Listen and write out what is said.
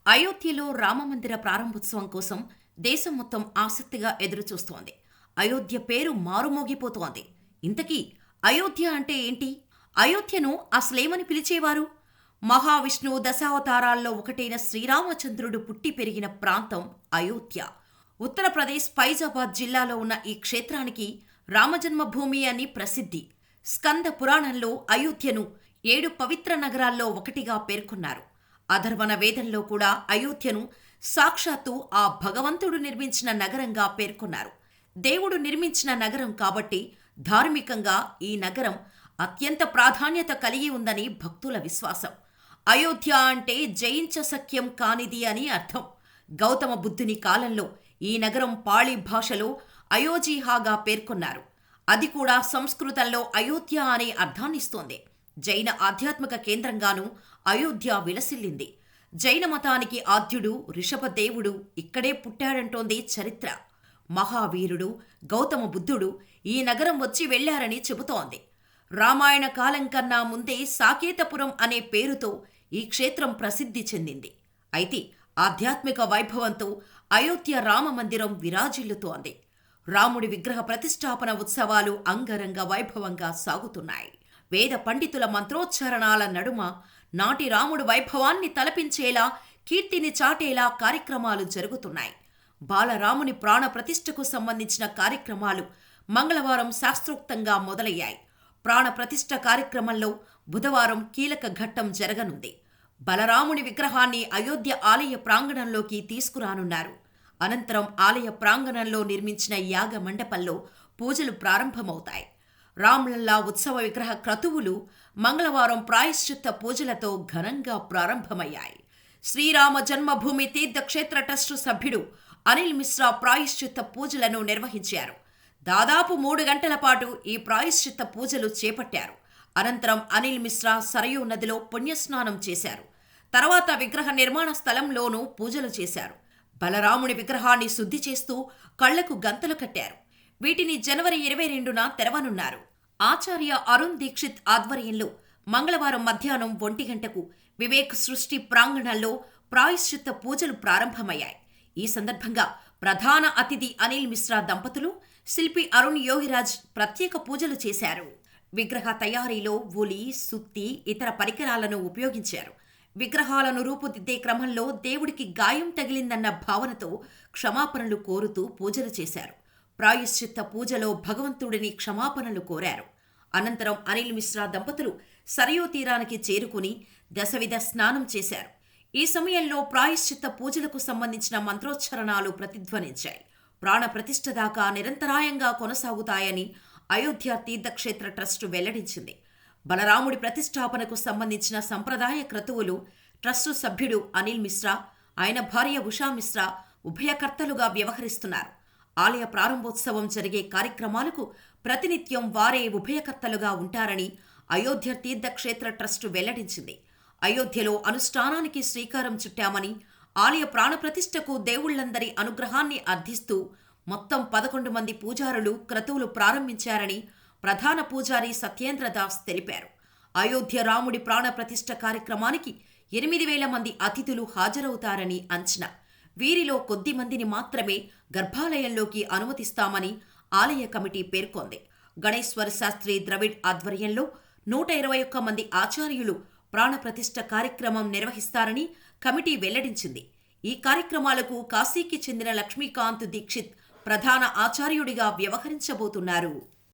అయోధ్యలో రామమందిర ప్రారంభోత్సవం కోసం దేశం మొత్తం ఆసక్తిగా ఎదురుచూస్తోంది. అయోధ్య పేరు మారుమోగిపోతోంది. ఇంతకీ అయోధ్య అంటే ఏంటి? అయోధ్యను అసలేమని పిలిచేవారు? మహావిష్ణువు దశావతారాల్లో ఒకటైన శ్రీరామచంద్రుడు పుట్టి పెరిగిన ప్రాంతం అయోధ్య. ఉత్తరప్రదేశ్ ఫైజాబాద్ జిల్లాలో ఉన్న ఈ క్షేత్రానికి రామజన్మభూమి అని ప్రసిద్ధి. స్కంద పురాణంలో అయోధ్యను 7 పవిత్ర నగరాల్లో ఒకటిగా పేర్కొన్నారు. అథర్వణ వేదంలో కూడా అయోధ్యను సాక్షాత్తు ఆ భగవంతుడు నిర్మించిన నగరంగా పేర్కొన్నారు. దేవుడు నిర్మించిన నగరం కాబట్టి ధార్మికంగా ఈ నగరం అత్యంత ప్రాధాన్యత కలిగి ఉందని భక్తుల విశ్వాసం. అయోధ్య అంటే జయించశక్యం కానిది అని అర్థం. గౌతమ బుద్ధుని కాలంలో ఈ నగరం పాళీ భాషలో అయోజీహాగా పేర్కొన్నారు. అది కూడా సంస్కృతంలో అయోధ్య అనే అర్థాన్నిస్తోంది. జైన ఆధ్యాత్మిక కేంద్రంగానూ అయోధ్య విలసిల్లింది. జైన మతానికి ఆద్యుడు రిషభదేవుడు ఇక్కడే పుట్టాడంటోంది చరిత్ర. మహావీరుడు గౌతమ బుద్ధుడు ఈ నగరం వచ్చి వెళ్లారని చెబుతోంది. రామాయణ కాలం కన్నా ముందే సాకేతపురం అనే పేరుతో ఈ క్షేత్రం ప్రసిద్ధి చెందింది. అయితే ఆధ్యాత్మిక వైభవంతో అయోధ్య రామమందిరం విరాజిల్లుతోంది. రాముడి విగ్రహ ప్రతిష్టాపన ఉత్సవాలు అంగరంగ వైభవంగా సాగుతున్నాయి. వేద పండితుల మంత్రోచ్చారణాల నడుమ నాటి రాముడు వైభవాన్ని తలపించేలా, కీర్తిని చాటేలా కార్యక్రమాలు జరుగుతున్నాయి. బాలరాముని ప్రాణ ప్రతిష్ఠకు సంబంధించిన కార్యక్రమాలు మంగళవారం శాస్త్రోక్తంగా మొదలయ్యాయి. ప్రాణ ప్రతిష్ఠ కార్యక్రమంలో బుధవారం కీలక ఘట్టం జరగనుంది. బలరాముని విగ్రహాన్ని అయోధ్య ఆలయ ప్రాంగణంలోకి తీసుకురానున్నారు. అనంతరం ఆలయ ప్రాంగణంలో నిర్మించిన యాగ మండపంలో పూజలు ప్రారంభమవుతాయి. రామ్లల్లా ఉత్సవ విగ్రహ క్రతువులు మంగళవారం ప్రాయశ్చిత్త పూజలతో ఘనంగా ప్రారంభమయ్యాయి. శ్రీరామ జన్మభూమి తీర్థక్షేత్ర ట్రస్టు సభ్యుడు అనిల్ మిశ్రా ప్రాయశ్చిత్త పూజలను నిర్వహించారు. దాదాపు 3 గంటల పాటు ఈ ప్రాయశ్చిత్త పూజలు చేపట్టారు. అనంతరం అనిల్ మిశ్రా సరయూ నదిలో పుణ్యస్నానం చేశారు. తర్వాత విగ్రహ నిర్మాణ స్థలంలోనూ పూజలు చేశారు. బలరాముడి విగ్రహాన్ని శుద్ధి చేస్తూ కళ్లకు గంతలు కట్టారు. వీటిని జనవరి 22న తెరవనున్నారు. ఆచార్య అరుణ్ దీక్షిత్ ఆధ్వర్యంలో మంగళవారం మధ్యాహ్నం 1 గంటకు వివేక్ సృష్టి ప్రాంగణంలో ప్రాయశ్చిత్త పూజలు ప్రారంభమయ్యాయి. ఈ సందర్భంగా ప్రధాన అతిథి అనిల్ మిశ్రా దంపతులు, శిల్పి అరుణ్ యోగిరాజ్ ప్రత్యేక పూజలు చేశారు. విగ్రహ తయారీలో ఉలి, సుత్తి, ఇతర పరికరాలను ఉపయోగించారు. విగ్రహాలను రూపుదిద్దే క్రమంలో దేవుడికి గాయం తగిలిందన్న భావనతో క్షమాపణలు కోరుతూ పూజలు చేశారు. ప్రాయశ్చిత్త పూజలో భగవంతుడిని క్షమాపణలు కోరారు. అనంతరం అనిల్ మిశ్రా దంపతులు సరయూ తీరానికి చేరుకుని దశవిధ స్నానం చేశారు. ఈ సమయంలో ప్రాయశ్చిత్త పూజలకు సంబంధించిన మంత్రోచ్చరణాలు ప్రతిధ్వనించాయి. ప్రాణ ప్రతిష్ఠ దాకా నిరంతరాయంగా కొనసాగుతాయని అయోధ్య తీర్థక్షేత్ర ట్రస్టు వెల్లడించింది. బలరాముడి ప్రతిష్టాపనకు సంబంధించిన సంప్రదాయ క్రతువులు ట్రస్టు సభ్యుడు అనిల్ మిశ్రా, ఆయన భార్య ఉషా మిశ్రా ఉభయకర్తలుగా వ్యవహరిస్తున్నారు. ఆలయ ప్రారంభోత్సవం జరిగే కార్యక్రమాలకు ప్రతినిత్యం వారే ఉభయకర్తలుగా ఉంటారని అయోధ్య తీర్థక్షేత్ర ట్రస్టు వెల్లడించింది. అయోధ్యలో అనుష్ఠానానికి శ్రీకారం చుట్టామని, ఆలయ ప్రాణప్రతిష్ఠకు దేవుళ్లందరి అనుగ్రహాన్ని అర్థిస్తూ మొత్తం 11 మంది పూజారులు క్రతువులు ప్రారంభించారని ప్రధాన పూజారి సత్యేంద్రదాస్ తెలిపారు. అయోధ్య రాముడి ప్రాణప్రతిష్ఠ కార్యక్రమానికి 8,000 మంది అతిథులు హాజరవుతారని అంచనా. వీరిలో కొద్ది మందిని మాత్రమే గర్భాలయంలోకి అనుమతిస్తామని ఆలయ కమిటీ పేర్కొంది. గణేశ్వర శాస్త్రి ద్రవిడ్ ఆధ్వర్యంలో 121 మంది ఆచార్యులు ప్రాణప్రతిష్ఠ కార్యక్రమం నిర్వహిస్తారని కమిటీ వెల్లడించింది. ఈ కార్యక్రమాలకు కాశీకి చెందిన లక్ష్మీకాంత్ దీక్షిత్ ప్రధాన ఆచార్యుడిగా వ్యవహరించబోతున్నారు.